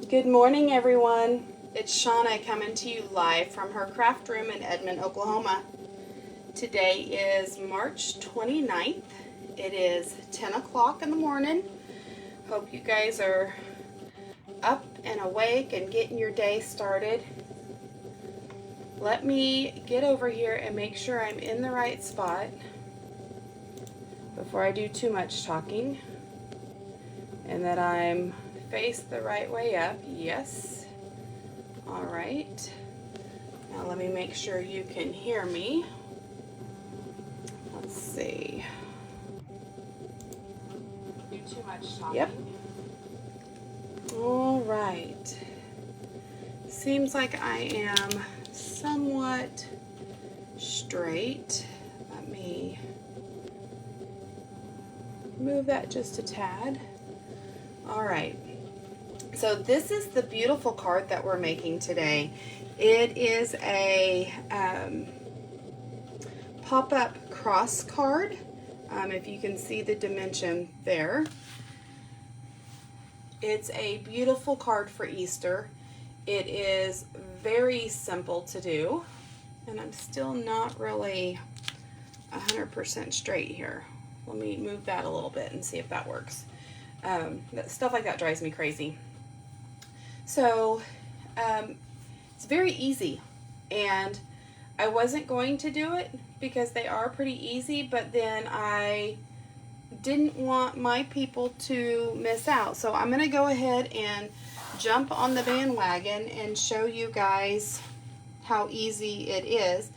Good morning, everyone. It's Shauna coming to you live from her craft room in Edmond, Oklahoma. Today is March 29th. It is 10 o'clock in the morning. Hope you guys are up and awake and getting your day started. Let me get over here and make sure I'm in the right spot before I do too much talking, and that I'm faced the right way up. Yes. All right. Now let me make sure you can hear me. Let's see. Do too much talking. Yep. All right. Seems like I am somewhat straight. Let me move that just a tad. All right. So this is the beautiful card that we're making today. It is a pop-up cross card. If you can see the dimension there. It's a beautiful card for Easter. It is very simple to do, and I'm still not really 100% straight here. Let me move that a little bit and see if that works. Stuff like that drives me crazy. So it's very easy, and I wasn't going to do it because they are pretty easy, but then I didn't want my people to miss out. So I'm going to go ahead and jump on the bandwagon and show you guys how easy it is.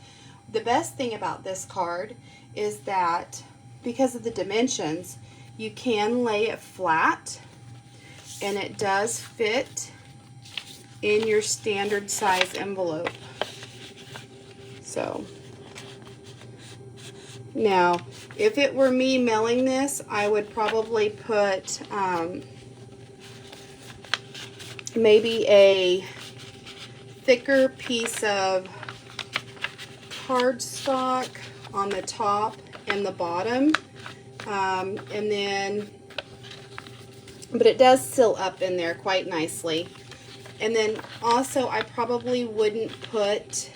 The best thing about this card is that because of the dimensions, you can lay it flat, and it does fit in your standard size envelope. So now, if it were me mailing this, I would probably put maybe a thicker piece of cardstock on the top and the bottom, and then, but it does seal up in there quite nicely. And then also, I probably wouldn't put,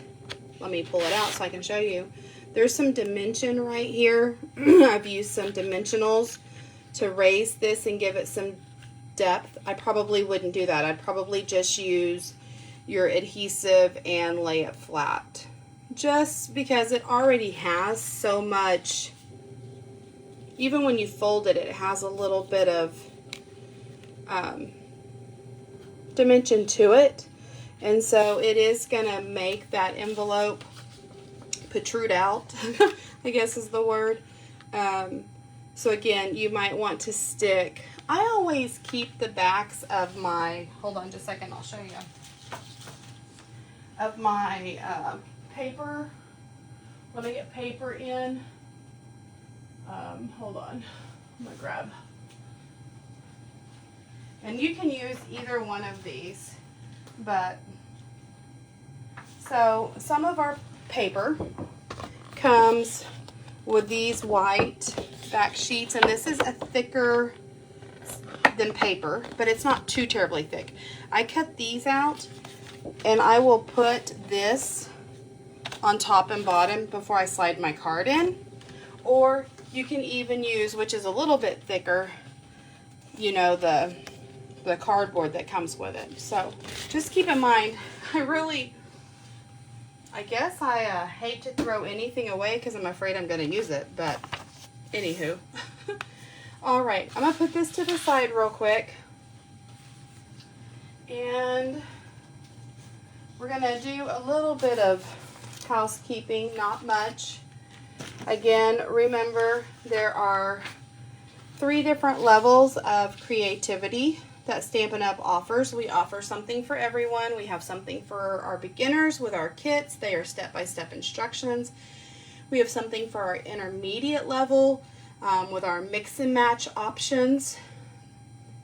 let me pull it out so I can show you. There's some dimension right here. I've used some dimensionals to raise this and give it some depth. I probably wouldn't do that. I'd probably just use your adhesive and lay it flat. Just because it already has so much, even when you fold it, it has a little bit of dimension to it, and so it is gonna make that envelope protrude out, I guess is the word. So again, you might want to stick, I always keep the backs of my, hold on just a second, I'll show you, of my paper. Let me get paper in. Hold on, I'm gonna grab. And you can use either one of these, but so some of our paper comes with these white back sheets, and this is a thicker than paper, but it's not too terribly thick. I cut these out, and I will put this on top and bottom before I slide my card in, or you can even use, which is a little bit thicker, you know, the cardboard that comes with it. So just keep in mind, I guess I hate to throw anything away because I'm afraid I'm going to use it, but anywho. All right, I'm going to put this to the side real quick, and we're going to do a little bit of housekeeping, not much. Again, remember there are 3 different levels of creativity that Stampin' Up! Offers. We offer something for everyone. We have something for our beginners with our kits. They are step-by-step instructions. We have something for our intermediate level with our mix and match options.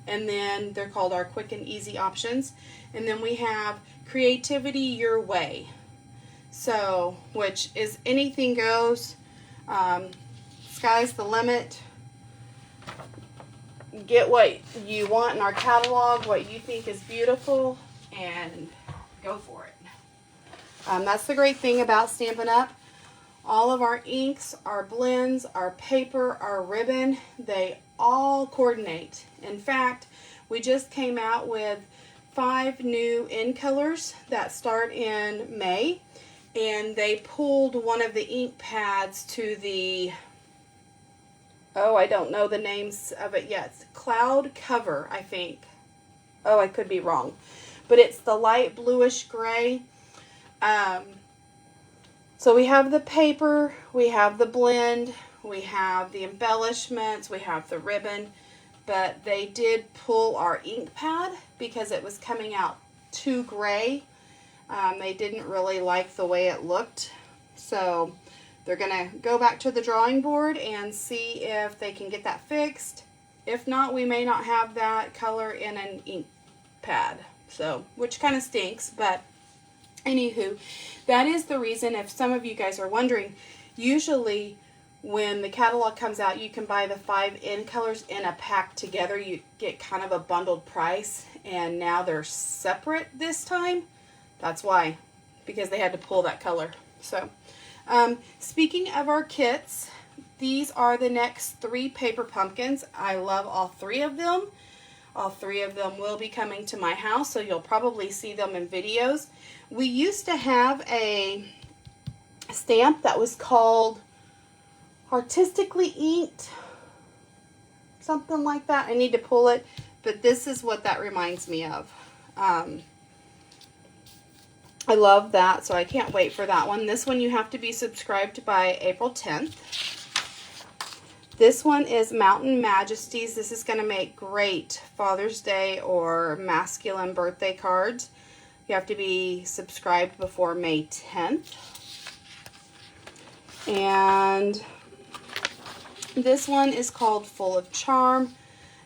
And then they're called our quick and easy options. And then we have creativity your way. So, which is anything goes. Sky's the limit. get what you want in our catalog, what you think is beautiful, and go for it. That's the great thing about Stampin' Up. All of our inks, our blends, our paper, our ribbon, they all coordinate. In fact, we just came out with 5 new in colors that start in May, and they pulled one of the ink pads to the, oh, I don't know the names of it yet. It's Cloud Cover, I think. Oh, I could be wrong. But it's the light bluish gray. So we have the paper, we have the blend, we have the embellishments, we have the ribbon, but they did pull our ink pad because it was coming out too gray. They didn't really like the way it looked. So they're going to go back to the drawing board and see if they can get that fixed. If not, we may not have that color in an ink pad. So, which kind of stinks, but anywho, that is the reason, if some of you guys are wondering, usually when the catalog comes out, you can buy the 5 in colors in a pack together. You get kind of a bundled price, and now they're separate this time. That's why, because they had to pull that color. So, speaking of our kits, these are the next 3 paper pumpkins. I love all 3 of them. All 3 of them will be coming to my house, so you'll probably see them in videos. We used to have a stamp that was called Artistically Inked, something like that. I need to pull it, but this is what that reminds me of. I love that, so I can't wait for that one. This one you have to be subscribed by April 10th. This one is Mountain Majesties. This is going to make great Father's Day or masculine birthday cards. You have to be subscribed before May 10th. And this one is called Full of Charm.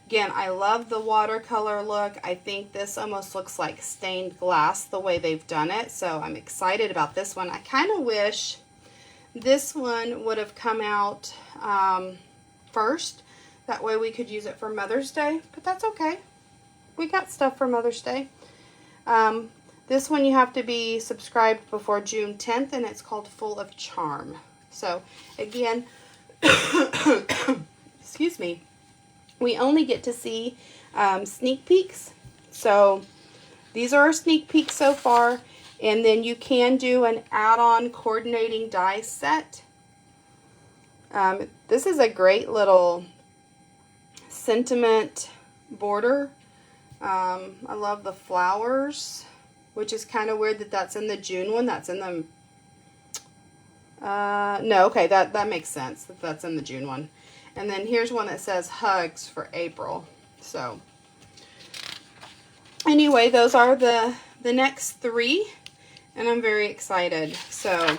Again, I love the watercolor look. I think this almost looks like stained glass the way they've done it. So I'm excited about this one. I kind of wish this one would have come out first. That way we could use it for Mother's Day. But that's okay. We got stuff for Mother's Day. This one you have to be subscribed before June 10th, and it's called Full of Charm. So, again, excuse me, we only get to see sneak peeks. So, these are our sneak peeks so far, and then you can do an add-on coordinating die set. This is a great little sentiment border. I love the flowers, which is kind of weird that that's in the June one. That's in the, no, okay, that makes sense that that's in the June one. And then here's one that says hugs for April. So, anyway, those are the next 3, and I'm very excited. So,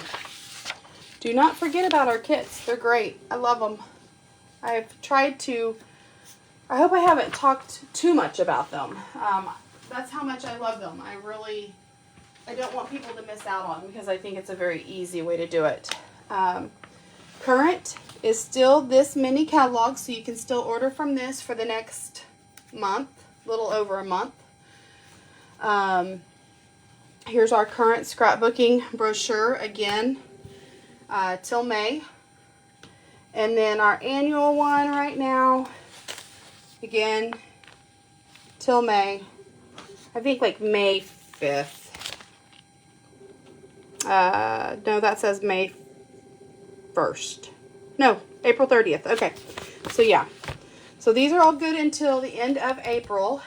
do not forget about our kits. They're great. I love them. I've tried to, I hope I haven't talked too much about them. That's how much I love them. I don't want people to miss out on them because I think it's a very easy way to do it. Current is still this mini catalog, so you can still order from this for the next month, a little over a month. Here's our current scrapbooking brochure again till May. And then our annual one right now, again, till May. I think like May 5th. No, that says May 1st. No, April 30th. Okay. So, yeah. So, these are all good until the end of April.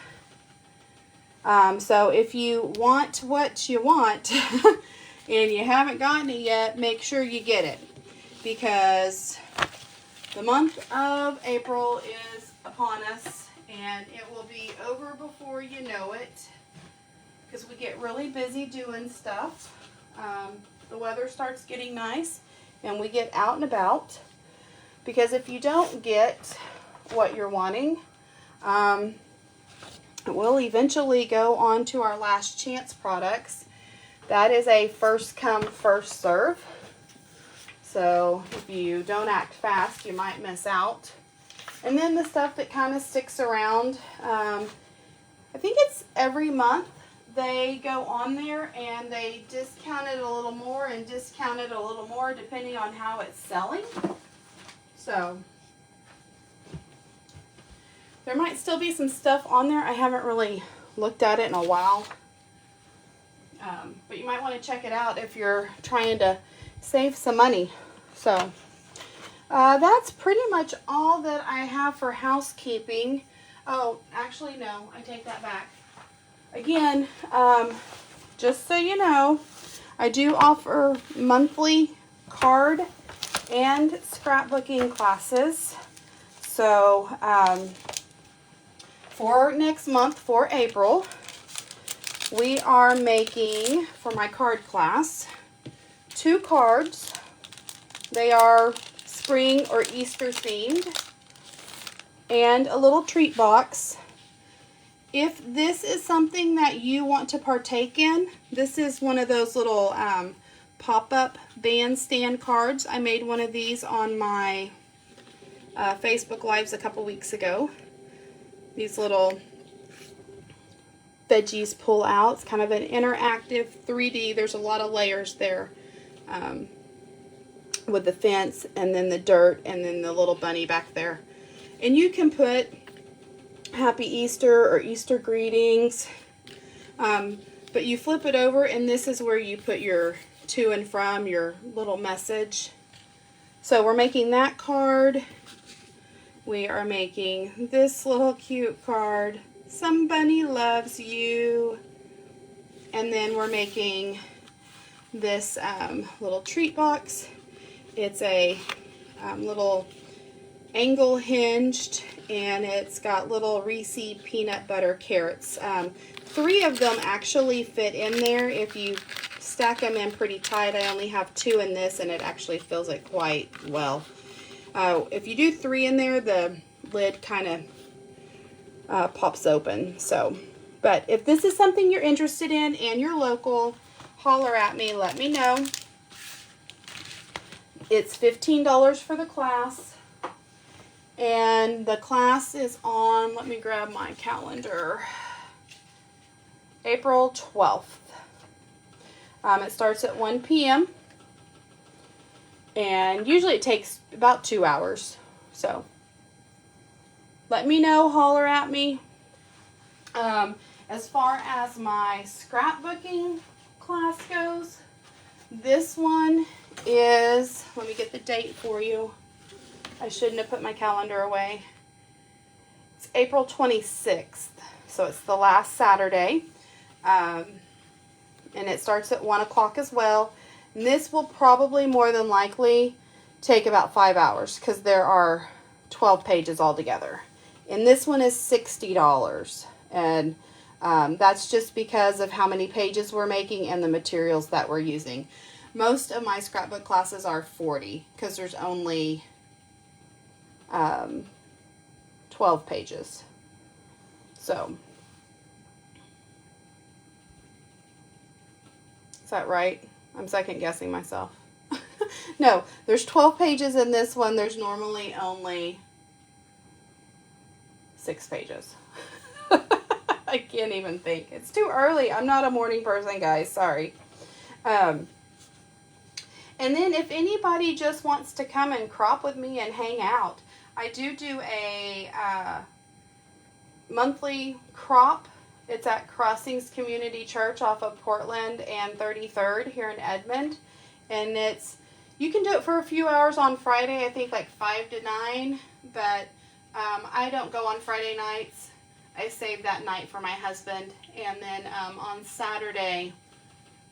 So, if you want what you want and you haven't gotten it yet, make sure you get it. Because the month of April is upon us, and it will be over before you know it, because we get really busy doing stuff. The weather starts getting nice, and we get out and about, because if you don't get what you're wanting, we'll eventually go on to our last chance products. That is a first come, first serve. So if you don't act fast, you might miss out. And then the stuff that kind of sticks around, I think it's every month they go on there and they discount it a little more and discount it a little more depending on how it's selling. So there might still be some stuff on there. I haven't really looked at it in a while. But you might want to check it out if you're trying to save some money. So that's pretty much all that I have for housekeeping. Oh, actually, no, I take that back. Again, just so you know, I do offer monthly card and scrapbooking classes. So for next month, for April, we are making, for my card class, 2 cards. They are spring or Easter themed, and a little treat box. If this is something that you want to partake in, this is one of those little pop-up bandstand cards. I made one of these on my Facebook Lives a couple weeks ago. These little veggies pull out. It's kind of an interactive 3D. There's a lot of layers there with the fence and then the dirt and then the little bunny back there. And you can put Happy Easter or Easter greetings, but you flip it over and this is where you put your to and from, your little message. So we're making that card. We are making this little cute card, Somebody Loves You. And then we're making this little treat box. It's a little angle hinged, and it's got little Reese peanut butter carrots. 3 of them actually fit in there. If you stack them in pretty tight, I only have 2 in this, and it actually fills it quite well. If you do 3 in there, the lid kind of pops open. So, but if this is something you're interested in and you're local, holler at me, let me know. It's $15 for the class. And the class is on, let me grab my calendar, April 12th. It starts at 1 p.m. And usually it takes about 2 hours. So let me know, holler at me. As far as my scrapbooking class goes, this one is, let me get the date for you. I shouldn't have put my calendar away. It's April 26th, so it's the last Saturday. And it starts at 1 o'clock as well. And this will probably more than likely take about 5 hours because there are 12 pages altogether. And this one is $60. And that's just because of how many pages we're making and the materials that we're using. Most of my scrapbook classes are 40 because there's only 12 pages. So, is that right? I'm second guessing myself. No, there's 12 pages in this one. There's normally only 6 pages. I can't even think. It's too early. I'm not a morning person, guys. Sorry. And then if anybody just wants to come and crop with me and hang out, I do a monthly crop. It's at Crossings Community Church off of Portland and 33rd here in Edmond. And you can do it for a few hours on Friday, I think like 5 to 9. But I don't go on Friday nights. I save that night for my husband. And then on Saturday,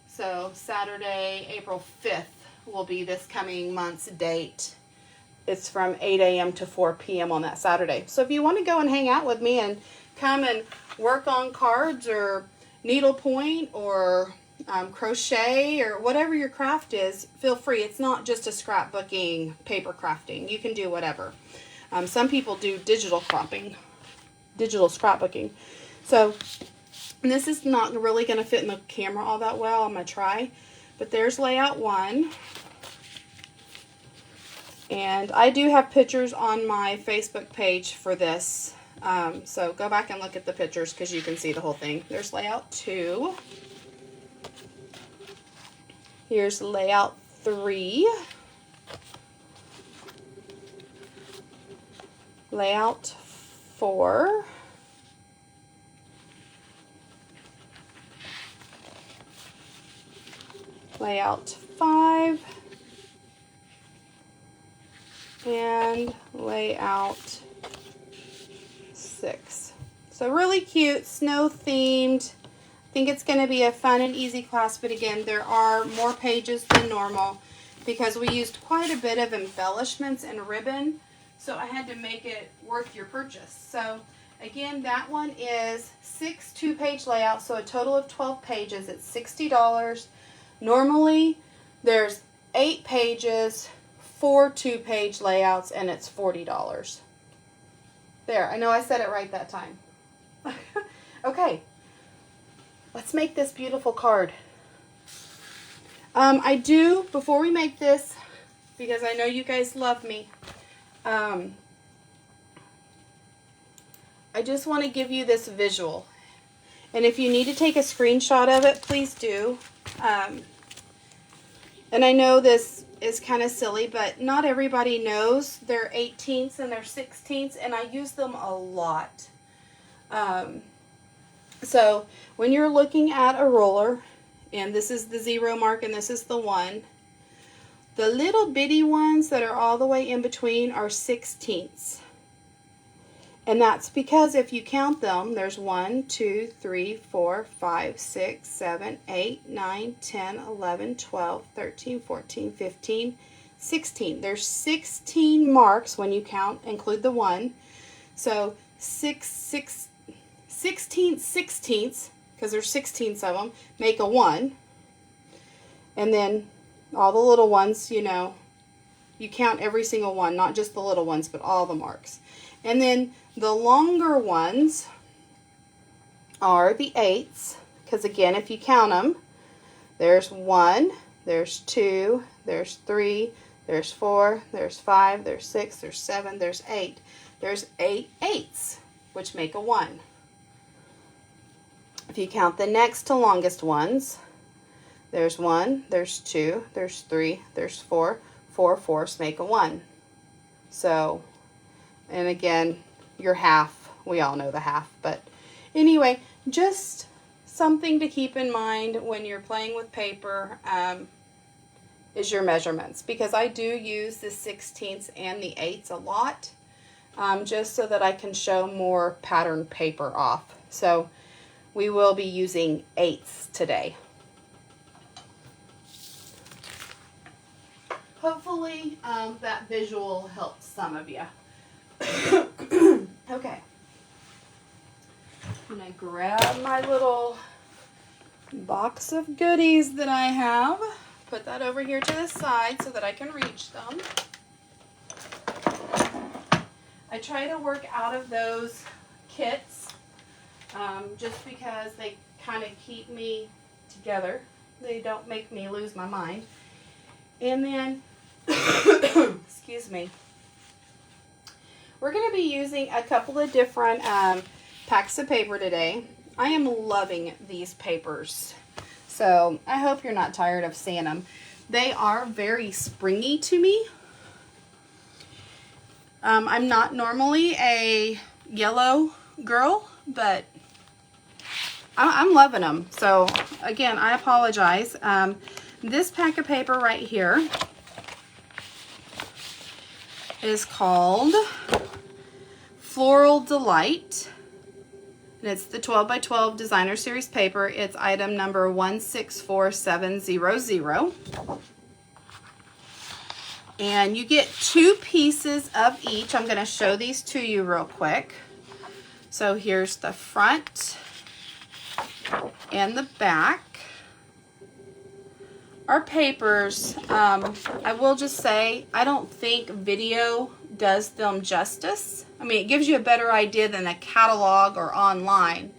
so Saturday, April 5th will be this coming month's date. It's from 8 a.m. to 4 p.m. on that Saturday. So if you want to go and hang out with me and come and work on cards or needlepoint or crochet or whatever your craft is, feel free. It's not just a scrapbooking, paper crafting. You can do whatever. Some people do digital scrapbooking. So this is not really going to fit in the camera all that well. I'm going to try. But there's layout 1. And I do have pictures on my Facebook page for this. So go back and look at the pictures because you can see the whole thing. There's layout 2. Here's layout 3. Layout 4. Layout 5. And layout 6. So really cute, snow themed. I think it's going to be a fun and easy class, but again, there are more pages than normal because we used quite a bit of embellishments and ribbon, so I had to make it worth your purchase. So again, that one is 6 2-page layouts, so a total of 12 pages. It's $60. Normally, there's 8 pages, 4 2-page layouts, and it's $40. There, I know I said it right that time. Okay, let's make this beautiful card. I do, before we make this, because I know you guys love me, I just want to give you this visual. And if you need to take a screenshot of it, please do. And I know this is kind of silly, but not everybody knows their 18ths and their 16ths, and I use them a lot. So when you're looking at a roller, and this is the 0 mark and this is the 1, the little bitty ones that are all the way in between are 16ths. And that's because if you count them, there's 1, 2, 3, 4, 5, 6, 7, 8, 9, 10, 11, 12, 13, 14, 15, 16. There's 16 marks when you count, include the 1. So 16 sixteenths, because there's 16ths of them, make a 1. And then all the little ones, you know, you count every single one, not just the little ones, but all the marks. And then the longer ones are the 8ths, because again, if you count them, there's 1, there's 2, there's 3, there's 4, there's 5, there's 6, there's 7, there's 8. There's 8 8ths, which make a 1. If you count the next to longest ones, there's 1, there's 2, there's 3, there's 4. 4 fourths make a 1. So, and again, your half, we all know the half, but anyway, just something to keep in mind when you're playing with paper is your measurements, because I do use the 16ths and the 8ths a lot, just so that I can show more pattern paper off. So we will be using 8ths today. Hopefully that visual helps some of you. Okay. I'm going to grab my little box of goodies that I have. Put that over here to the side so that I can reach them. I try to work out of those kits just because they kind of keep me together. They don't make me lose my mind. And then, excuse me, we're going to be using a couple of different packs of paper today. I am loving these papers, so I hope you're not tired of seeing them. They are very springy to me. I'm not normally a yellow girl, but I'm loving them. So again, I apologize. This pack of paper right here is called Floral Delight, and it's the 12 by 12 designer series paper. It's item number 164700. And you get 2 pieces of each. I'm going to show these to you real quick. So here's the front and the back. Our papers, I will just say, I don't think video does them justice. I mean, it gives you a better idea than a catalog or online.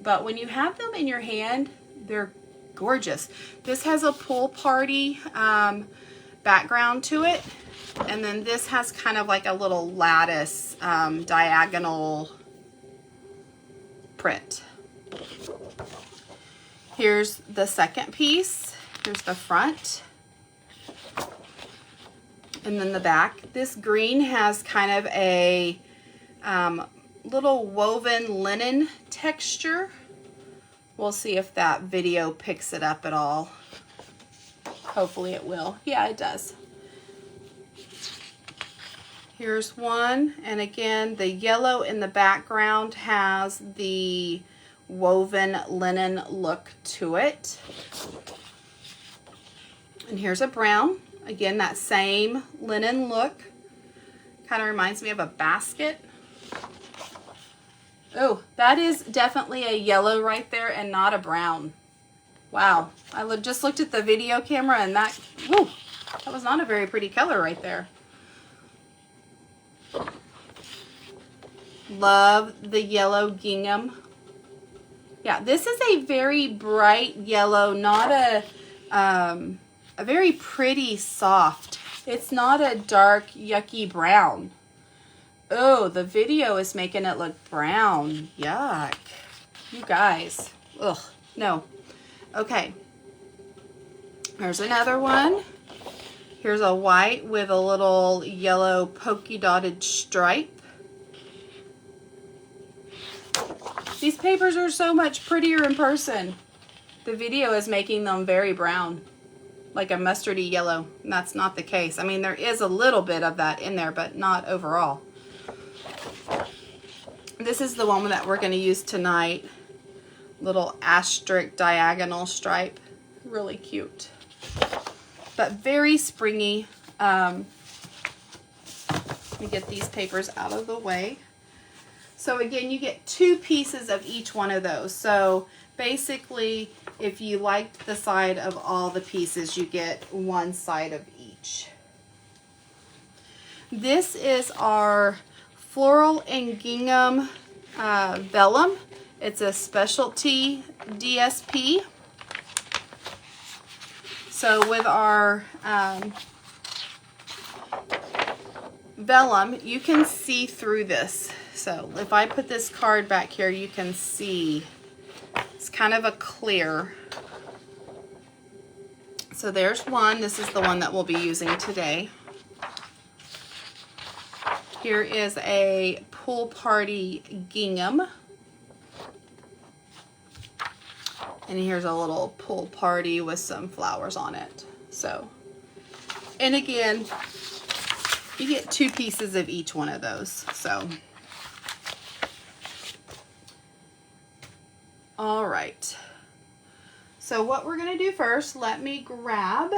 But when you have them in your hand, they're gorgeous. This has a pool party background to it. And then this has kind of like a little lattice diagonal print. Here's the second piece. Here's the front. And then the back. This green has kind of a little woven linen texture. We'll see if that video picks it up at all. Hopefully it will. Yeah, it does. Here's one, and again, the yellow in the background has the woven linen look to it. And here's a brown. Again, that same linen look. Kind of reminds me of a basket. Oh, that is definitely a yellow right there and not a brown. Wow, I just looked at the video camera and that was not a very pretty color right there. Love the yellow gingham. Yeah, this is a very bright yellow, not a very pretty soft. It's not a dark yucky brown. Oh, the video is making it look brown. Yuck. You guys. Ugh, no. Okay. Here's another one. Here's a white with a little yellow polka dotted stripe. These papers are so much prettier in person. The video is making them very brown, like a mustardy yellow, and that's not the case. I mean, there is a little bit of that in there, but not overall. This is the one that we're going to use tonight. Little asterisk diagonal stripe. Really cute. But very springy. Let me get these papers out of the way. So again, you get 2 pieces of each one of those. So basically, if you liked the side of all the pieces, you get 1 side of each. This is our Floral and Gingham Vellum. It's a specialty DSP. So with our vellum, you can see through this. So if I put this card back here, you can see it's kind of a clear. So there's one. This is the one that we'll be using today. Here is a pool party gingham. And here's a little pool party with some flowers on it. So, and again, you get 2 pieces of each one of those. So, all right. So what we're going to do first, let me grab,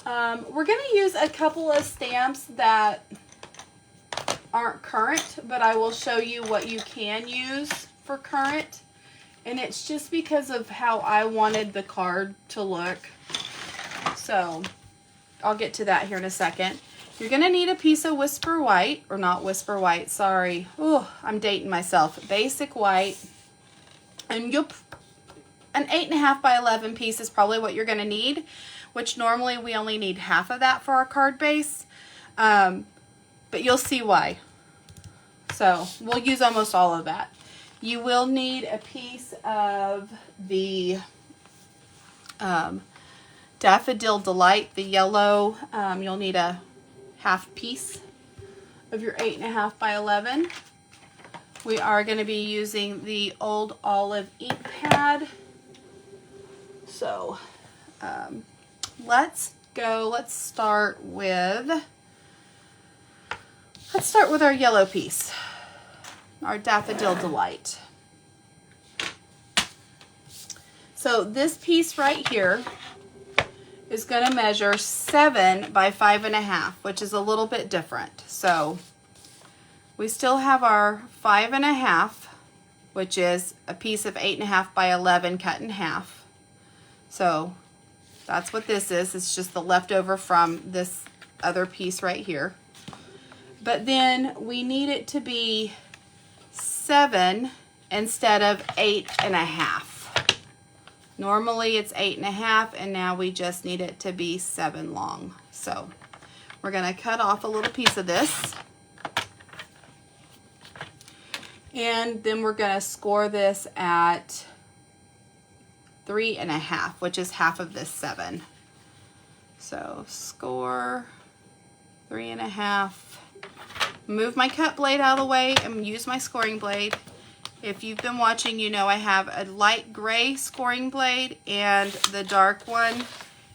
we're going to use a couple of stamps that aren't current, but I will show you what you can use for current. And it's just because of how I wanted the card to look. So I'll get to that here in a second. You're going to need a piece of Whisper White, or not Whisper White, sorry. Oh, I'm dating myself. Basic white. And an 8.5 by 11 piece is probably what you're going to need, which normally we only need half of that for our card base. But you'll see why. So we'll use almost all of that. You will need a piece of the Daffodil Delight, the yellow. You'll need a half piece of your 8.5 by 11. We are going to be using the Old Olive ink pad. So let's go. Let's start with our yellow piece. Our Daffodil Delight. So this piece right here is going to measure 7 by 5.5, which is a little bit different. So we still have our 5.5, which is a piece of 8.5 by 11 cut in half. So that's what this is. It's just the leftover from this other piece right here. But then we need it to be 7 instead of 8.5. Normally it's 8.5, and now we just need it to be 7 long. So we're gonna cut off a little piece of this. And then we're gonna score this at 3.5, which is half of this 7. So score 3.5. Move my cut blade out of the way and use my scoring blade. If you've been watching, you know I have a light gray scoring blade, and the dark one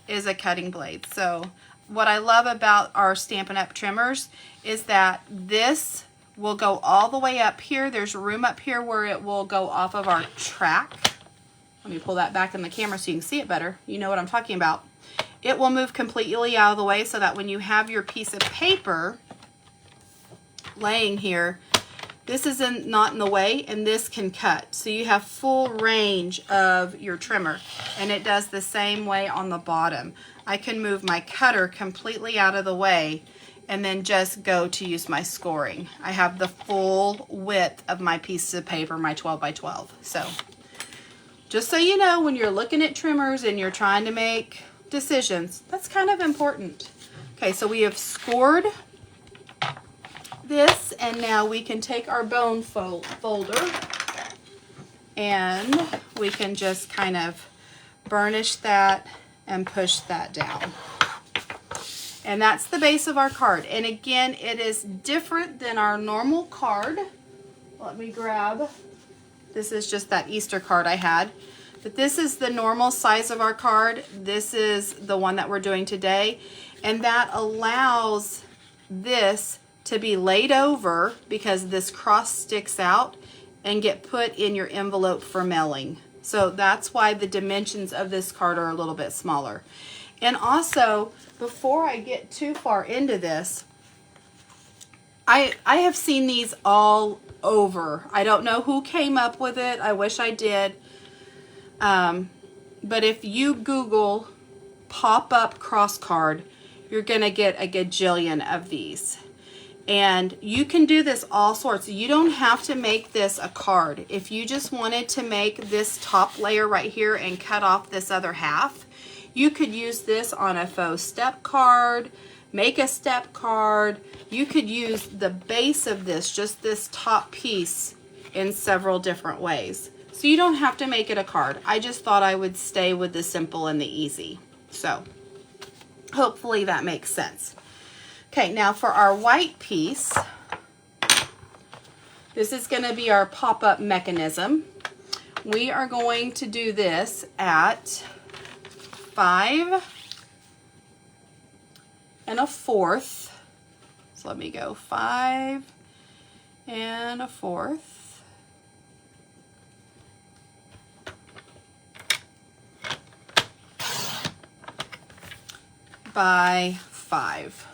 is a cutting blade. So what I love about our Stampin' Up! Trimmers is that this will go all the way up here. There's room up here where it will go off of our track. Let me pull that back in the camera so you can see it better. You know what I'm talking about. It will move completely out of the way so that when you have your piece of paper laying here, this isn't not in the way, and this can cut. So you have full range of your trimmer, and it does the same way on the bottom. I can move my cutter completely out of the way and then just go to use my scoring. I have the full width of my piece of paper, my 12 by 12. So just so you know, when you're looking at trimmers and you're trying to make decisions, that's kind of important. Okay, so we have scored this, and now we can take our bone folder and we can just kind of burnish that and push that down. And that's the base of our card. And again, it is different than our normal card. Let me grab, this is just that Easter card I had. But this is the normal size of our card. This is the one that we're doing today. And that allows this to be laid over, because this cross sticks out, and get put in your envelope for mailing. So that's why the dimensions of this card are a little bit smaller. And also, before I get too far into this, I have seen these all over. I don't know who came up with it. I wish I did. But if you Google pop-up cross card, you're gonna get a gajillion of these. And you can do this all sorts. You don't have to make this a card. If you just wanted to make this top layer right here and cut off this other half, you could use this on a faux step card, make a step card. You could use the base of this, just this top piece, in several different ways. So you don't have to make it a card. I just thought I would stay with the simple and the easy. So hopefully that makes sense. Okay, now for our white piece, this is going to be our pop-up mechanism. We are going to do this at 5 1/4. So let me go 5 1/4 by 5.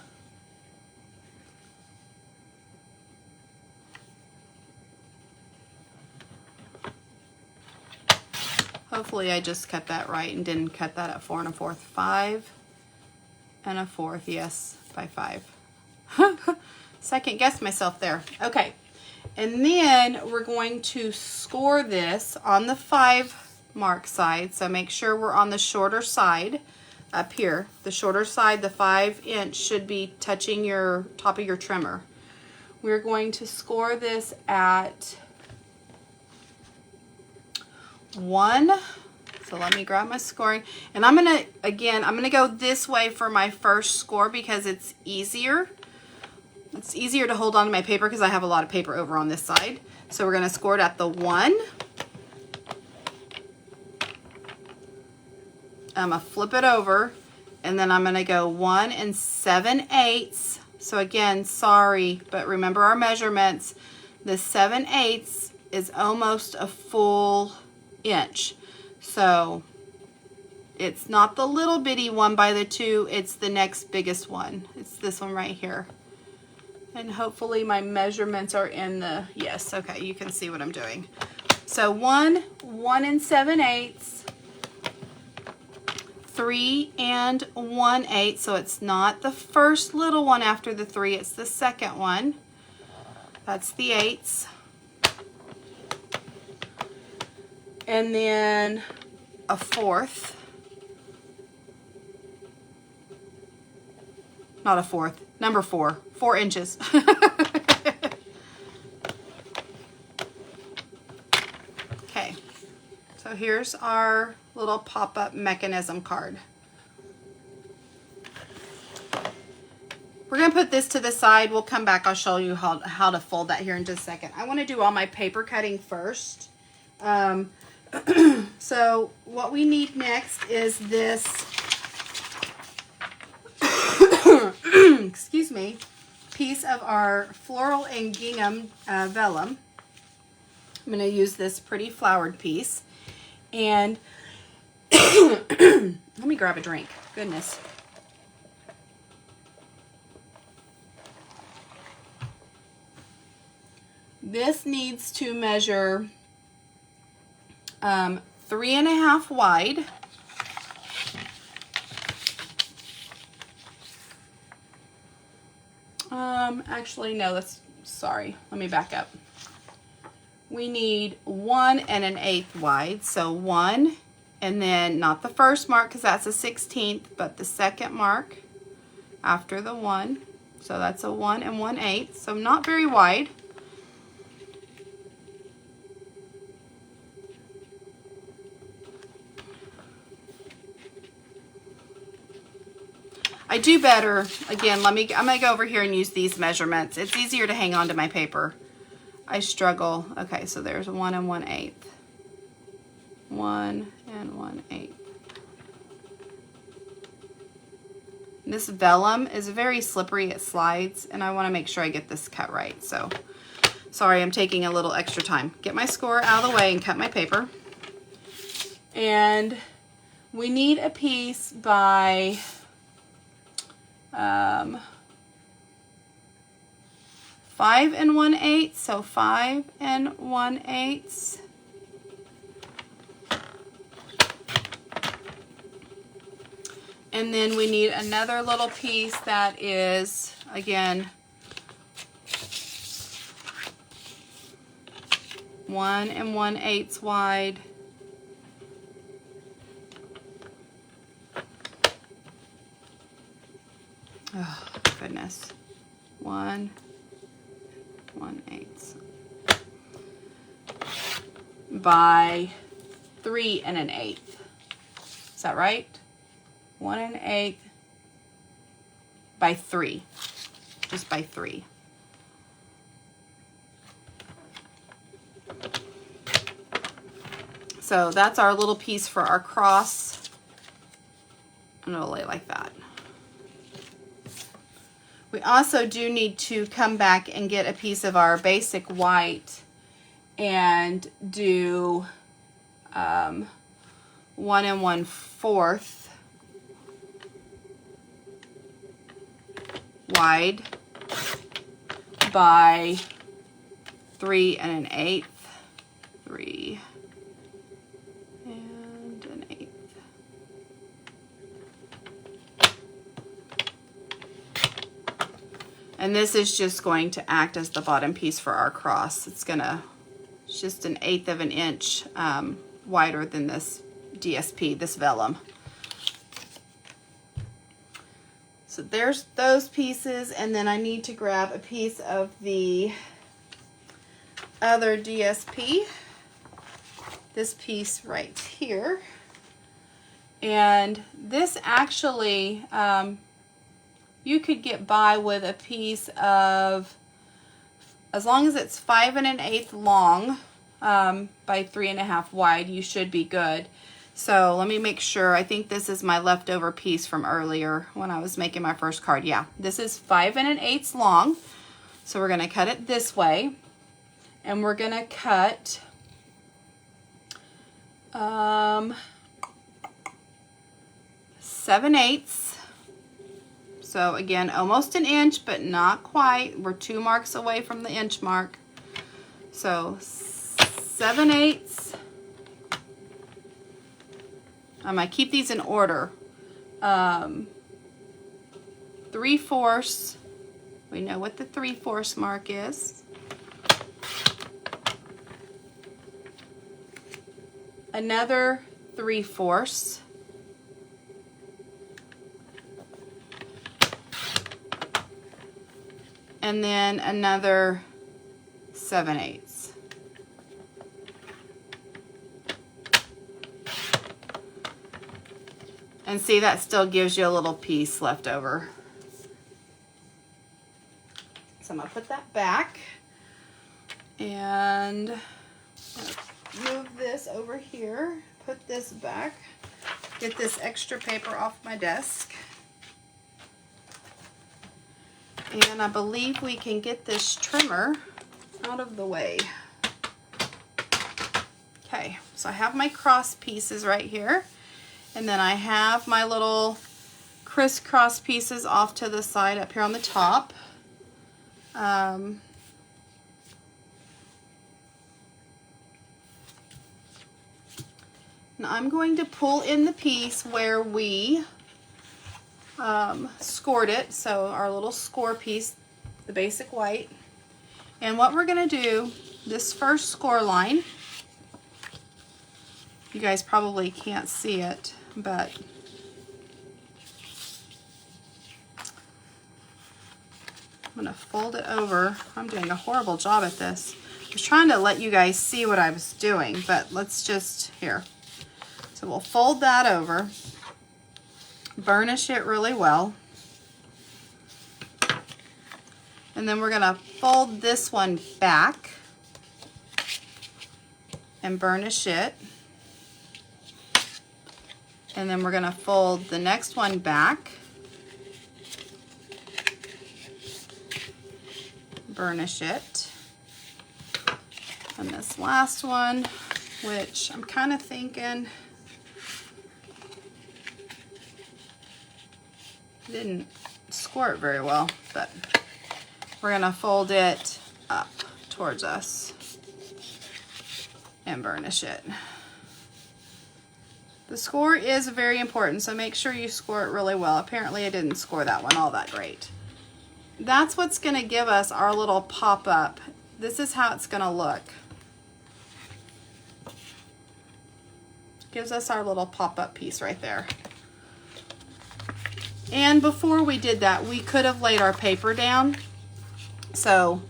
Hopefully I just cut that right and didn't cut that at 4 1/4. 5 1/4, yes, by 5. Second guessed myself there. Okay, and then we're going to score this on the 5 mark side. So make sure we're on the shorter side up here. The shorter side, the 5 inch, should be touching your top of your trimmer. We're going to score this at 1. So let me grab my scoring, and I'm gonna go this way for my first score because it's easier. It's easier to hold on to my paper because I have a lot of paper over on this side. So we're gonna score it at the 1. I'm gonna flip it over, and then I'm gonna go 1 7/8. So again, sorry, but remember our measurements. The 7/8 is almost a full inch. So it's not the little bitty 1 by the 2, it's the next biggest one. It's this one right here. And hopefully my measurements are in the, yes, okay, you can see what I'm doing. So 1 7/8, 3 1/8, so it's not the first little one after the 3, it's the second one. That's the 8s. And then a fourth. Not a fourth, number 4, 4 inches. Okay, so here's our little pop-up mechanism card. We're gonna put this to the side. We'll come back, I'll show you how to fold that here in just a second. I wanna do all my paper cutting first. So what we need next is this, excuse me, piece of our Floral and Gingham Vellum. I'm going to use this pretty flowered piece. And let me grab a drink. Goodness. This needs to measure 3.5 wide. Actually, no, sorry. Let me back up. We need 1 1/8 wide. So 1, and then not the first mark because that's a 16th, but the second mark after the 1. So that's a 1 1/8. So not very wide. I do better, again, I'm gonna go over here and use these measurements. It's easier to hang on to my paper. I struggle. Okay, so there's 1 1/8. 1 1/8. This vellum is very slippery, it slides, and I wanna make sure I get this cut right. So, sorry, I'm taking a little extra time. Get my score out of the way and cut my paper. And we need a piece by 5 1/8, so 5 1/8. And then we need another little piece that is, again, 1 1/8 wide. Oh, goodness. 1 1/8 by 3 1/8. Is that right? 1 1/8 by 3. Just by 3. So that's our little piece for our cross. I'm going to lay like that. We also do need to come back and get a piece of our basic white and do 1 1/4 wide by 3 1/8. 3 1/8. And this is just going to act as the bottom piece for our cross. It's just 1/8 of an inch wider than this DSP, this vellum. So there's those pieces, and then I need to grab a piece of the other DSP. This piece right here. And this actually, you could get by with a piece of, as long as it's 5 1/8 long by 3 1/2 wide, you should be good. So let me make sure. I think this is my leftover piece from earlier when I was making my first card. Yeah, this is 5 1/8 long. So we're going to cut it this way, and we're going to cut 7/8. So again, almost an inch, but not quite. We're 2 marks away from the inch mark. So 7/8. I keep these in order. 3/4. We know what the 3/4 mark is. Another 3/4. And then another 7/8. And see, that still gives you a little piece left over. So I'm gonna put that back and move this over here, put this back, get this extra paper off my desk. And I believe we can get this trimmer out of the way. Okay, so I have my cross pieces right here. And then I have my little crisscross pieces off to the side up here on the top. Now I'm going to pull in the piece where we scored it. So our little score piece, the basic white. And what we're going to do, this first score line, you guys probably can't see it, but I'm going to fold it over. I'm doing a horrible job at this. I was trying to let you guys see what I was doing, but let's just, here. So we'll fold that over, burnish it really well, and then we're going to fold this one back and burnish it. And then we're going to fold the next one back, burnish it, and this last one, which I'm kind of thinking didn't score it very well, but we're going to fold it up towards us and burnish it. The score is very important, so make sure you score it really well. Apparently I didn't score that one all that great. That's what's going to give us our little pop-up. This is how it's going to look. Gives us our little pop-up piece right there. And before we did that, we could have laid our paper down. So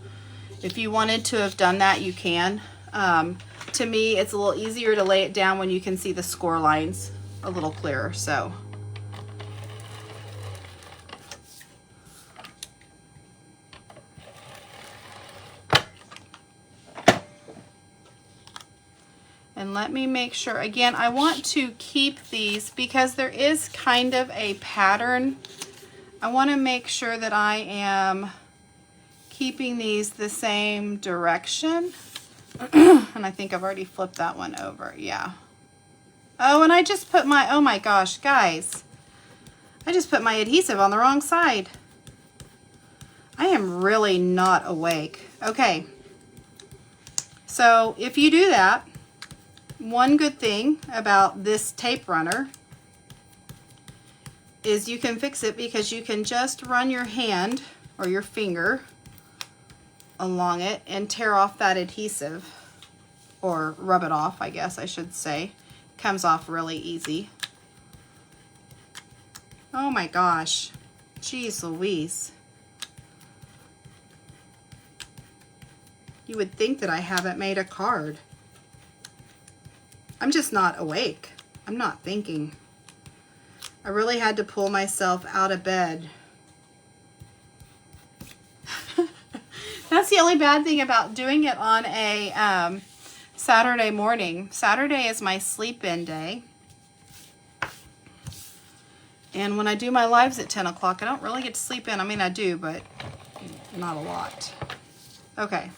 if you wanted to have done that, you can. To me, it's a little easier to lay it down when you can see the score lines a little clearer. So and let me make sure, again, I want to keep these because there is kind of a pattern. I want to make sure that I am keeping these the same direction. And I think I've already flipped that one over. Yeah. Oh, and I just put my, oh my gosh, guys. I just put my adhesive on the wrong side. I am really not awake. Okay. So if you do that, one good thing about this tape runner is you can fix it because you can just run your hand or your finger along it and tear off that adhesive, or rub it off, I guess I should say. Comes off really easy. Oh my gosh, jeez Louise. You would think that I haven't made a card. I'm just not awake. I'm not thinking. I really had to pull myself out of bed. That's the only bad thing about doing it on a Saturday morning. Saturday is my sleep-in day. And when I do my lives at 10 o'clock, I don't really get to sleep in. I mean, I do, but not a lot. Okay,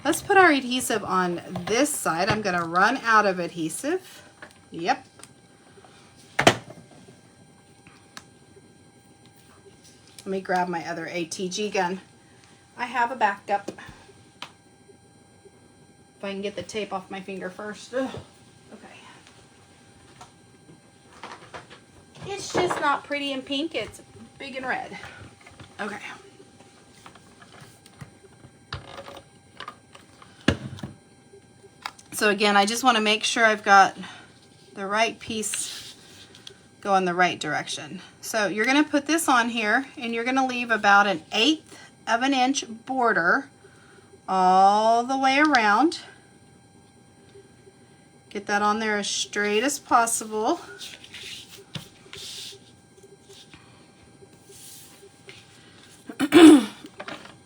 let's put our adhesive on this side. I'm going to run out of adhesive. Yep. Let me grab my other ATG gun. I have a backup. If I can get the tape off my finger first. Ugh. Okay. It's just not pretty and pink. It's big and red. Okay. So again, I just want to make sure I've got the right piece go in the right direction. So you're going to put this on here, and you're going to leave about 1/8 of an inch border all the way around. Get that on there as straight as possible.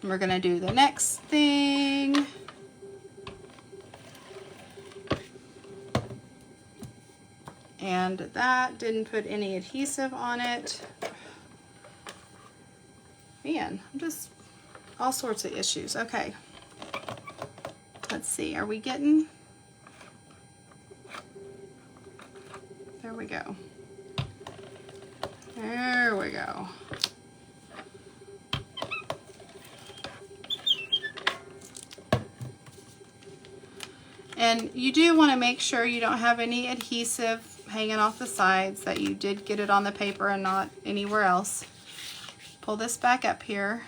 We're going to do the next thing. And that didn't put any adhesive on it. Man, I'm just all sorts of issues. Okay. Let's see, are we getting? There we go. There we go. And you do want to make sure you don't have any adhesive hanging off the sides, that you did get it on the paper and not anywhere else. Pull this back up here,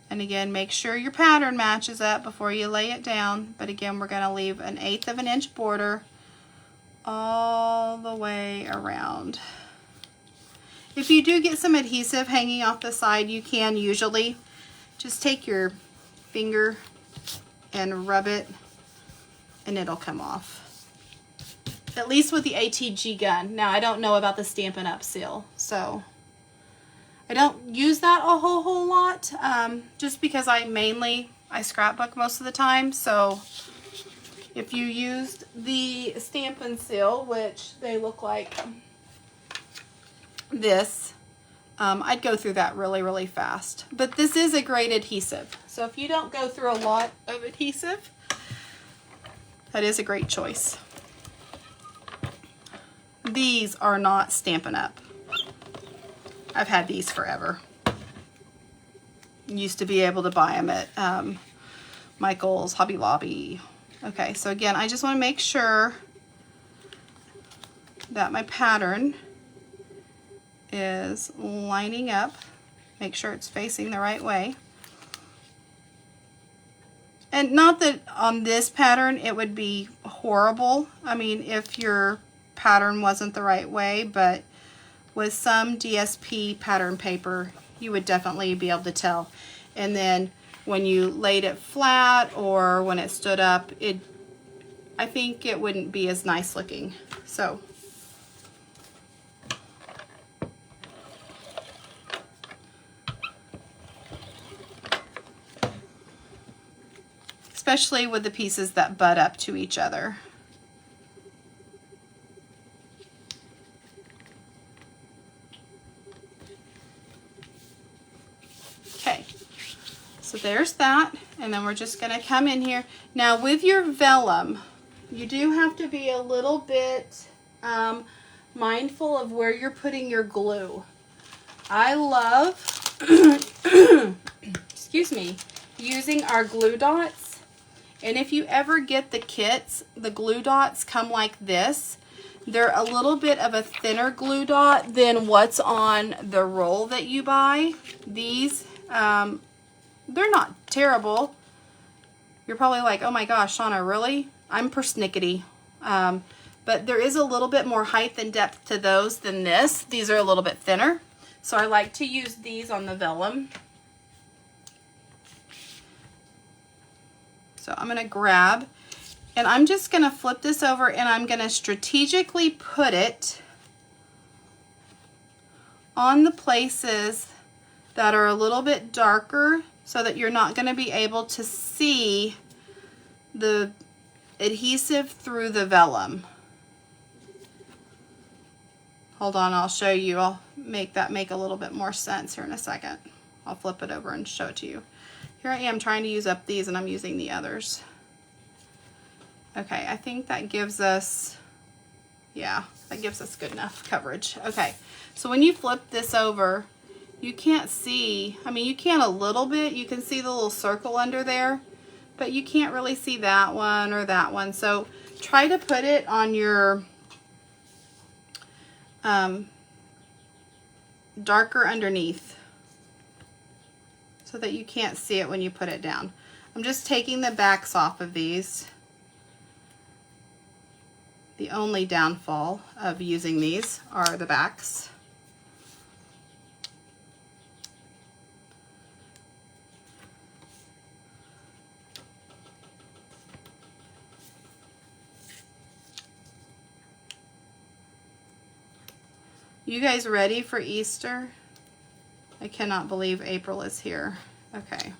and again, make sure your pattern matches up before you lay it down. But again, we're going to leave 1/8 of an inch border all the way around. If you do get some adhesive hanging off the side, you can usually just take your finger and rub it, and it'll come off. At least with the ATG gun. Now, I don't know about the Stampin' Up! Seal, so I don't use that a whole lot, just because I scrapbook most of the time. So if you used the Stampin' Seal, which they look like this, I'd go through that really fast. But this is a great adhesive, so if you don't go through a lot of adhesive, that is a great choice. These are not Stampin' Up! I've had these forever. Used to be able to buy them at Michael's, Hobby Lobby. Okay, so again, I just want to make sure that my pattern is lining up. Make sure it's facing the right way. And not that on this pattern it would be horrible. I mean, if your pattern wasn't the right way, but with some DSP pattern paper, you would definitely be able to tell. And then when you laid it flat or when it stood up, I think it wouldn't be as nice looking. So especially with the pieces that butt up to each other. Okay, so there's that, and then we're just going to come in here. Now with your vellum, you do have to be a little bit mindful of where you're putting your glue. I love, excuse me, using our glue dots. And if you ever get the kits, the glue dots come like this. They're a little bit of a thinner glue dot than what's on the roll that you buy. These, they're not terrible. You're probably like, oh my gosh, Shauna, really? I'm persnickety. But there is a little bit more height and depth to those than this. These are a little bit thinner. So I like to use these on the vellum. So I'm going to grab, and I'm just going to flip this over, and I'm going to strategically put it on the places that are a little bit darker so that you're not going to be able to see the adhesive through the vellum. Hold on, I'll show you. I'll make that make a little bit more sense here in a second. I'll flip it over and show it to you. Here I am trying to use up these, and I'm using the others. Okay, I think that gives us, yeah, that gives us good enough coverage. Okay, so when you flip this over, you can't see, I mean, you can a little bit. You can see the little circle under there, but you can't really see that one or that one. So try to put it on your darker underneath, so that you can't see it when you put it down. I'm just taking the backs off of these. The only downfall of using these are the backs. You guys ready for Easter? I cannot believe April is here. Okay.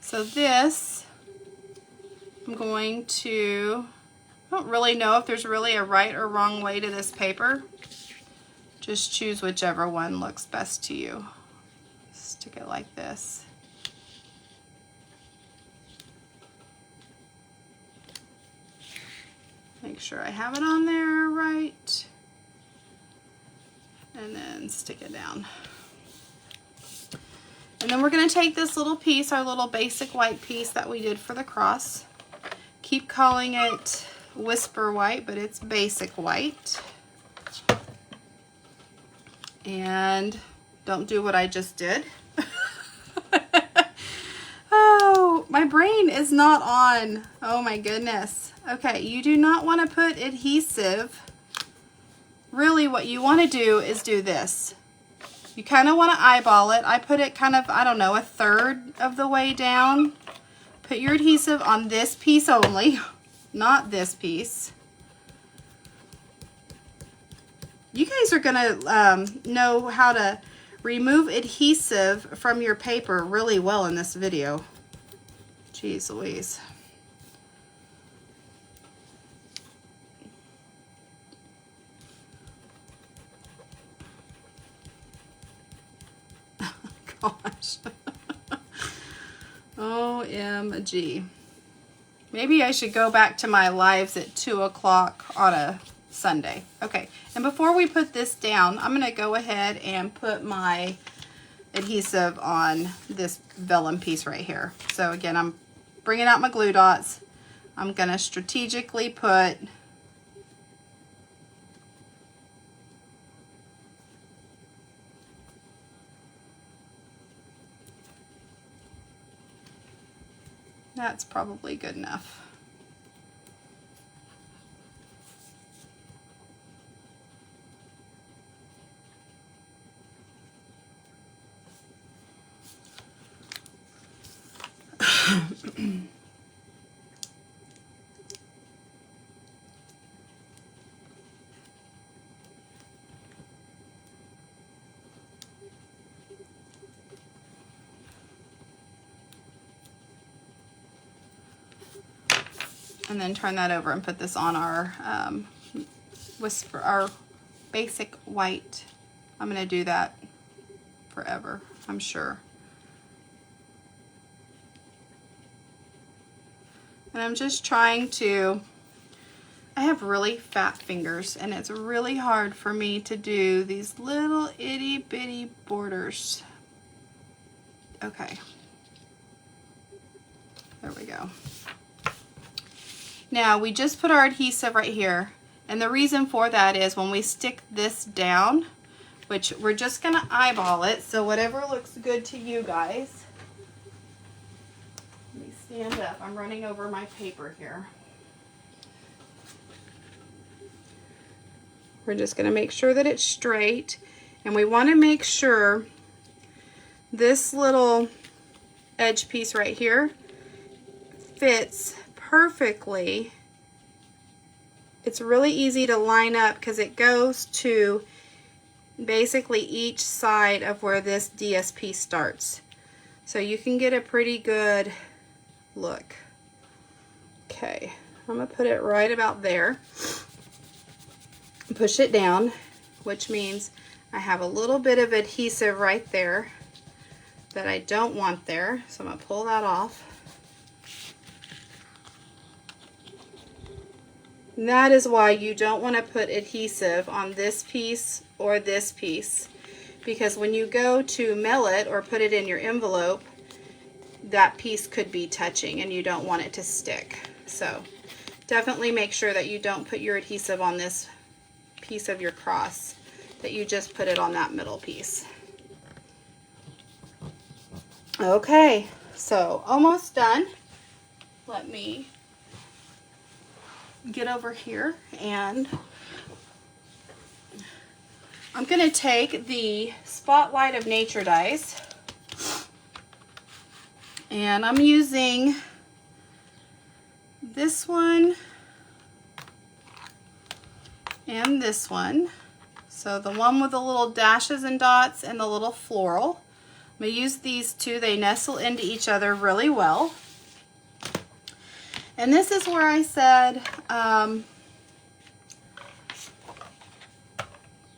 So this, I'm going to, I don't really know if there's really a right or wrong way to this paper. Just choose whichever one looks best to you. Stick it like this. Make sure I have it on there right. And then stick it down. And then we're going to take this little piece, our little basic white piece that we did for the cross. Keep calling it whisper white, but it's basic white. And don't do what I just did. Oh, my brain is not on. Oh my goodness. Okay, you do not want to put adhesive. Really what you want to do is do this. You kind of want to eyeball it. I put it kind of, I don't know, a third of the way down. Put your adhesive on this piece only, not this piece. You guys are going to know how to remove adhesive from your paper really well in this video. Jeez Louise. Gosh. OMG. Maybe I should go back to my lives at 2 o'clock on a Sunday. Okay, and before we put this down, I'm going to go ahead and put my adhesive on this vellum piece right here. So again, I'm bringing out my glue dots. I'm going to strategically put that's probably good enough. And then turn that over and put this on our our basic white. I'm going to do that forever, I'm sure. And I'm just trying to, I have really fat fingers and it's really hard for me to do these little itty bitty borders. Okay. There we go. Now we just put our adhesive right here, and the reason for that is when we stick this down, which we're just going to eyeball it, so whatever looks good to you guys. Let me stand up. I'm running over my paper here. We're just going to make sure that it's straight, and we want to make sure this little edge piece right here fits perfectly. It's really easy to line up because it goes to basically each side of where this DSP starts. So you can get a pretty good look. Okay, I'm going to put it right about there. Push it down, which means I have a little bit of adhesive right there that I don't want there. So I'm going to pull that off. And that is why you don't want to put adhesive on this piece or this piece, because when you go to mail it or put it in your envelope, that piece could be touching and you don't want it to stick. So definitely make sure that you don't put your adhesive on this piece of your cross, that you just put it on that middle piece. Okay, so almost done. let me get over here, and I'm going to take the Spotlight of Nature dies, and I'm using this one and this one. So the one with the little dashes and dots and the little floral. I'm going to use these two. They nestle into each other really well. And this is where I said I'm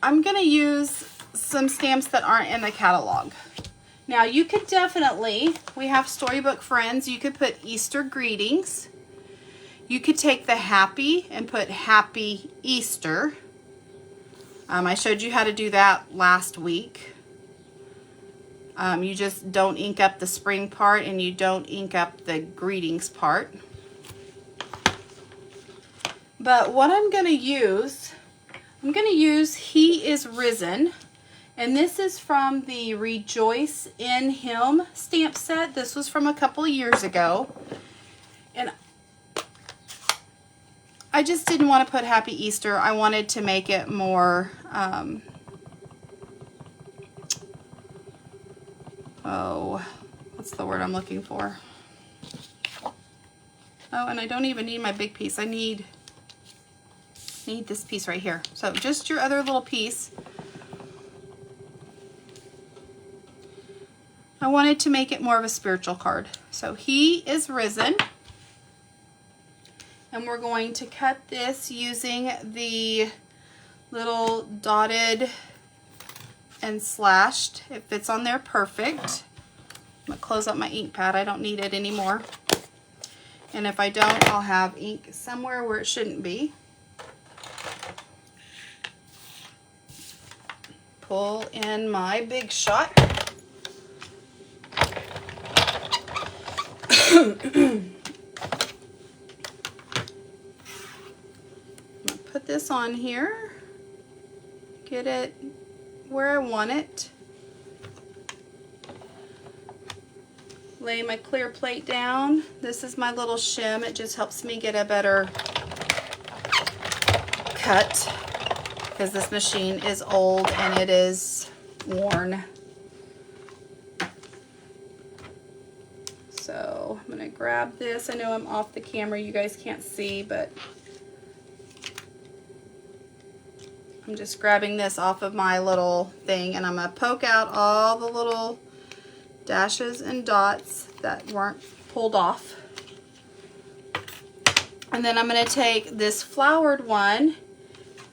going to use some stamps that aren't in the catalog. Now you could definitely, we have Storybook Friends, you could put Easter greetings. You could take the happy and put Happy Easter. I showed you how to do that last week. You just don't ink up the spring part and you don't ink up the greetings part. But what I'm going to use He is Risen. And this is from the Rejoice in Him stamp set. This was from a couple years ago. And I just didn't want to put Happy Easter. I wanted to make it more, what's the word I'm looking for? Oh, and I don't even need my big piece. I need this piece right here. So just your other little piece. I wanted to make it more of a spiritual card. So He is Risen. And we're going to cut this using the little dotted and slashed. It fits on there perfect. I'm going to close up my ink pad. I don't need it anymore. And if I don't, I'll have ink somewhere where it shouldn't be. Pull in my Big Shot. Put this on here, get it where I want it, lay my clear plate down. This is my little shim. It just helps me get a better cut because this machine is old and it is worn. So I'm going to grab this. I know I'm off the camera, you guys can't see, but I'm just grabbing this off of my little thing, and I'm going to poke out all the little dashes and dots that weren't pulled off. And then I'm going to take this flowered one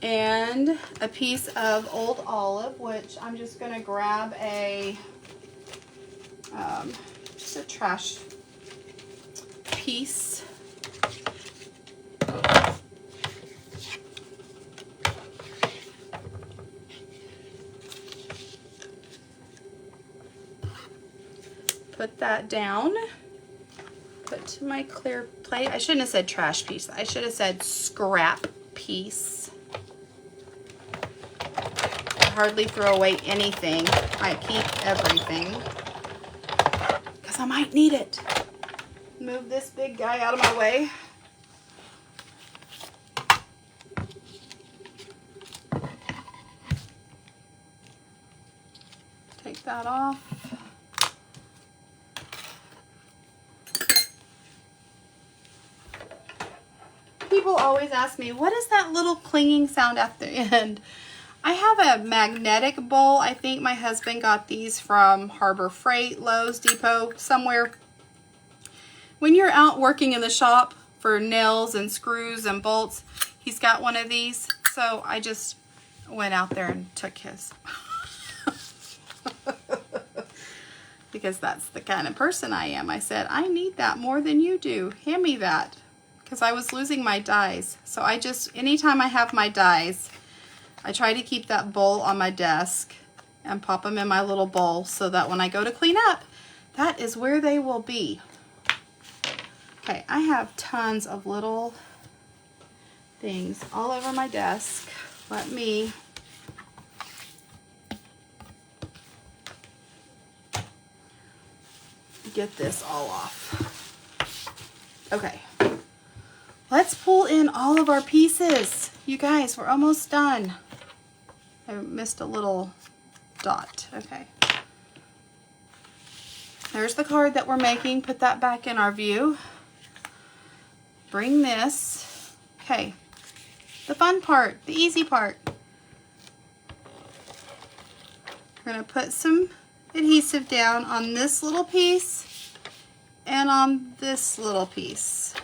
and a piece of Old Olive, which I'm just going to grab just a trash piece. Put that down. Put to my clear plate. I shouldn't have said trash piece. I should have said scrap piece. I hardly throw away anything. I keep everything because I might need it. Move this big guy out of my way. Take that off. People always ask me, what is that little clinging sound at the end? I have a magnetic bowl. I think my husband got these from Harbor Freight, Lowe's, Depot, somewhere. When you're out working in the shop for nails and screws and bolts, he's got one of these. So I just went out there and took his. Because that's the kind of person I am. I said, I need that more than you do. Hand me that. Because I was losing my dies. So I just, anytime I have my dies, I try to keep that bowl on my desk and pop them in my little bowl so that when I go to clean up, that is where they will be. Okay, I have tons of little things all over my desk. Let me get this all off. Okay. Let's pull in all of our pieces. You guys, we're almost done. I missed a little dot. Okay. There's the card that we're making. Put that back in our view. Bring this. Okay. The fun part, the easy part. We're going to put some adhesive down on this little piece and on this little piece.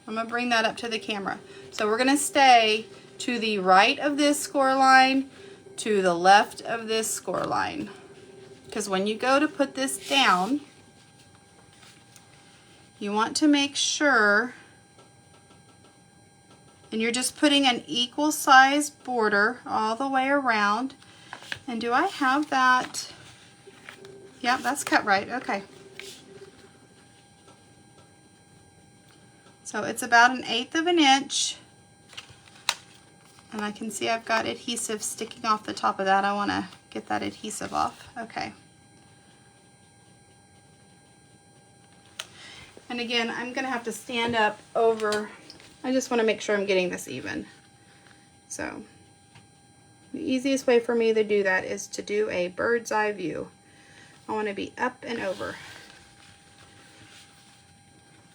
I'm going to bring that up to the camera. So we're going to stay to the right of this score line, to the left of this score line. Because when you go to put this down, you want to make sure, and you're just putting an equal size border all the way around. And do I have that? Yep, that's cut right. Okay. So it's about 1/8 of an inch. And I can see I've got adhesive sticking off the top of that. I want to get that adhesive off. Okay. And again, I'm going to have to stand up over. I just want to make sure I'm getting this even. So the easiest way for me to do that is to do a bird's eye view. I want to be up and over.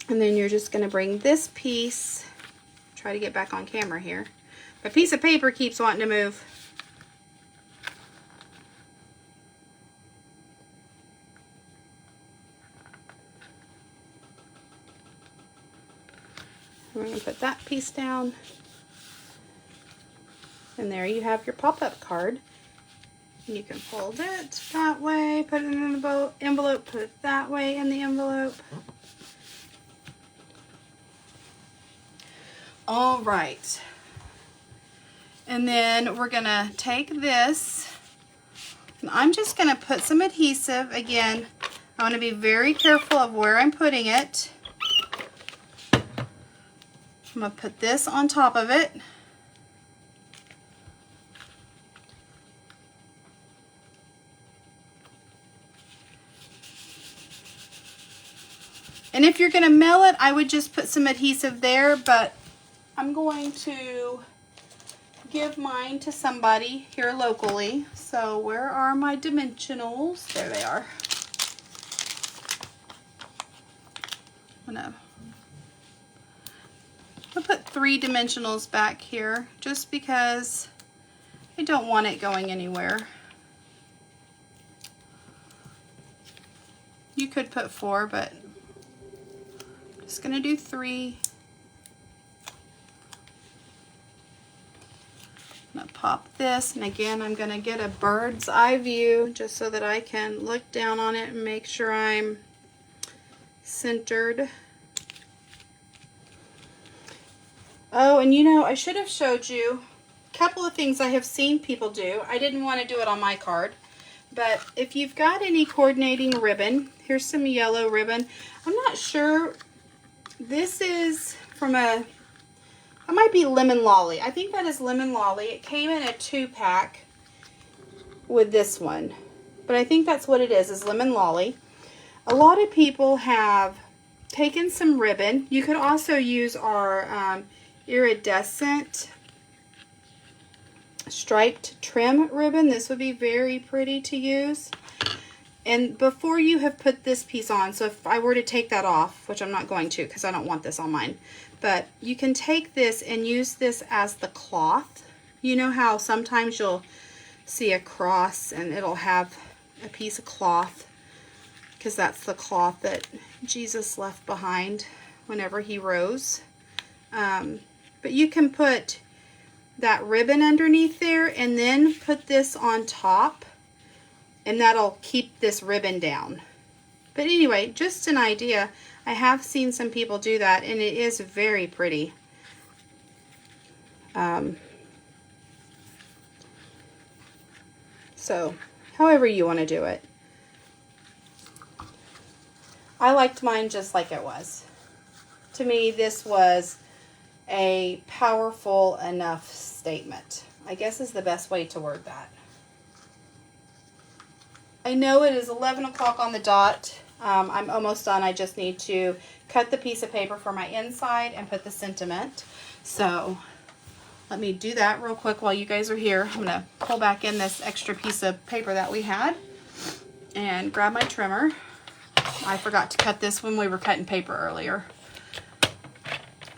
And then you're just going to bring this piece, try to get back on camera here. My piece of paper keeps wanting to move. We're going to put that piece down. And there you have your pop-up card. And you can fold it that way, put it in the envelope, put it that way in the envelope. All right. And then we're going to take this, and I'm just going to put some adhesive. Again, I want to be very careful of where I'm putting it. I'm going to put this on top of it. And if you're going to mail it, I would just put some adhesive there, but I'm going to give mine to somebody here locally. So where are my dimensionals? There they are. I'm gonna put 3 dimensionals back here just because I don't want it going anywhere. You could put 4, but I'm just gonna do 3. I'm going to pop this, and again I'm going to get a bird's eye view just so that I can look down on it and make sure I'm centered. Oh, and you know, I should have showed you a couple of things I have seen people do. I didn't want to do it on my card, but if you've got any coordinating ribbon, here's some yellow ribbon. I'm not sure, this is from a, that might be Lemon Lolly. I think that is Lemon Lolly. It came in a 2-pack with this one. But I think that's what it is Lemon Lolly. A lot of people have taken some ribbon. You could also use our iridescent striped trim ribbon. This would be very pretty to use. And before you have put this piece on, so if I were to take that off, which I'm not going to because I don't want this on mine, but you can take this and use this as the cloth. You know how sometimes you'll see a cross and it'll have a piece of cloth, because that's the cloth that Jesus left behind whenever he rose. But you can put that ribbon underneath there and then put this on top, and that'll keep this ribbon down. But anyway, just an idea. I have seen some people do that, and it is very pretty. So, however you want to do it. I liked mine just like it was. To me, this was a powerful enough statement, I guess is the best way to word that. I know it is 11 o'clock on the dot. I'm almost done. I just need to cut the piece of paper for my inside and put the sentiment. So let me do that real quick while you guys are here. I'm going to pull back in this extra piece of paper that we had and grab my trimmer. I forgot to cut this when we were cutting paper earlier.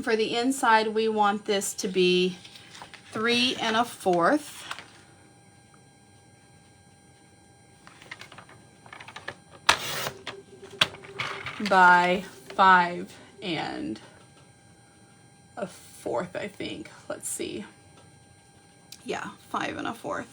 For the inside, we want this to be 3 1/4 by 5 1/4, I think. Let's see. Yeah, 5 1/4.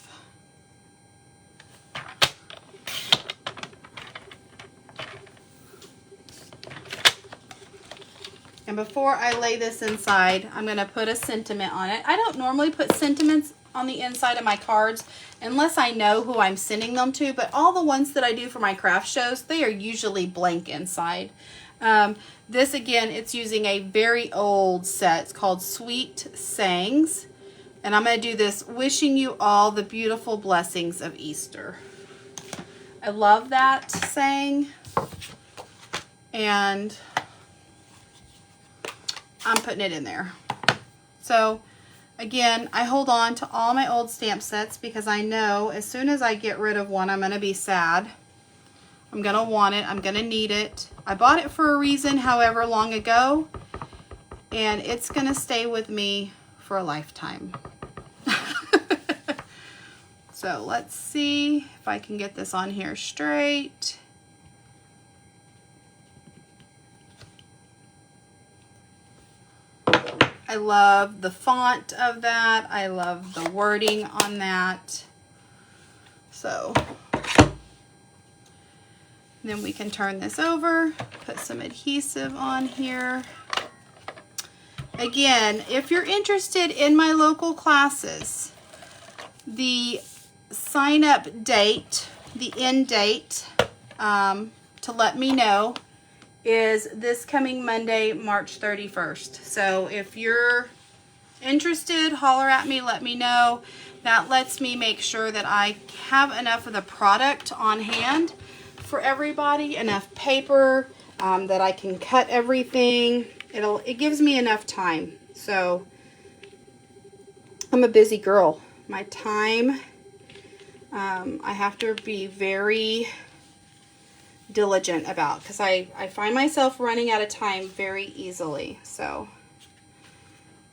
And before I lay this inside, I'm going to put a sentiment on it. I don't normally put sentiments on the inside of my cards unless I know who I'm sending them to, but all the ones that I do for my craft shows, they are usually blank inside. This, again, it's using a very old set. It's called Sweet Sayings. And I'm going to do this, wishing you all the beautiful blessings of Easter. I love that saying. And I'm putting it in there. So, again, I hold on to all my old stamp sets because I know as soon as I get rid of one, I'm going to be sad. I'm going to want it. I'm going to need it. I bought it for a reason, however long ago, and it's going to stay with me for a lifetime. So let's see if I can get this on here straight. I love the font of that. I love the wording on that. So then we can turn this over, put some adhesive on here. Again, if you're interested in my local classes, the sign up date, the end date, to let me know is this coming Monday, March 31st. So if you're interested, holler at me, let me know. That lets me make sure that I have enough of the product on hand for everybody, enough paper, that I can cut everything. It gives me enough time. So I'm a busy girl. My time, I have to be very diligent about, because I find myself running out of time very easily. So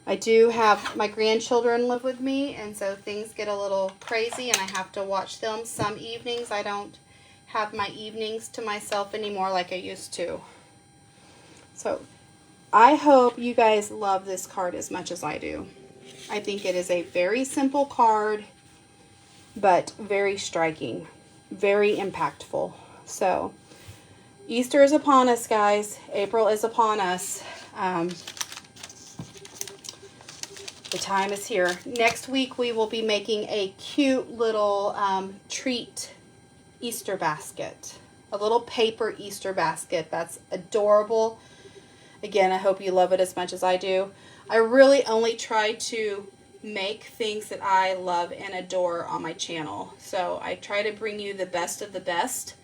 I do have my grandchildren live with me, and so things get a little crazy and I have to watch them. Some evenings I don't have my evenings to myself anymore like I used to. So I hope you guys love this card as much as I do. I think it is a very simple card, but very striking, very impactful. So Easter is upon us, guys. April is upon us. The time is here. Next week we will be making a cute little treat Easter basket. A little paper Easter basket. That's adorable. Again, I hope you love it as much as I do. I really only try to make things that I love and adore on my channel. So I try to bring you the best of the best.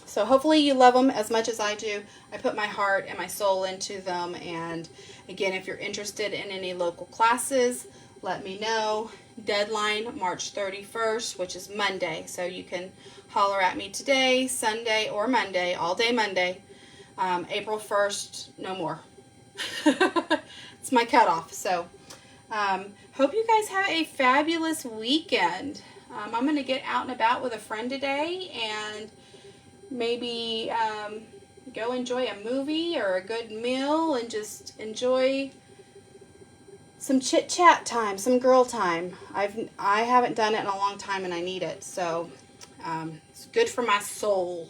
So hopefully you love them as much as I do. I put my heart and my soul into them. And again, if you're interested in any local classes, let me know. Deadline March 31st, which is Monday. So you can holler at me today, Sunday, or Monday, all day Monday. April 1st, no more. It's my cutoff. So hope you guys have a fabulous weekend. I'm going to get out and about with a friend today and maybe go enjoy a movie or a good meal and just enjoy some chit chat time, some girl time. I haven't done it in a long time and I need it. So it's good for my soul.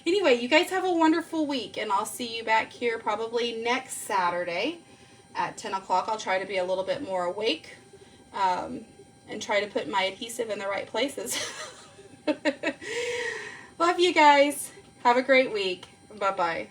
Anyway, you guys have a wonderful week, and I'll see you back here probably next Saturday at 10 o'clock. I'll try to be a little bit more awake and try to put my adhesive in the right places. Love you guys. Have a great week. Bye-bye.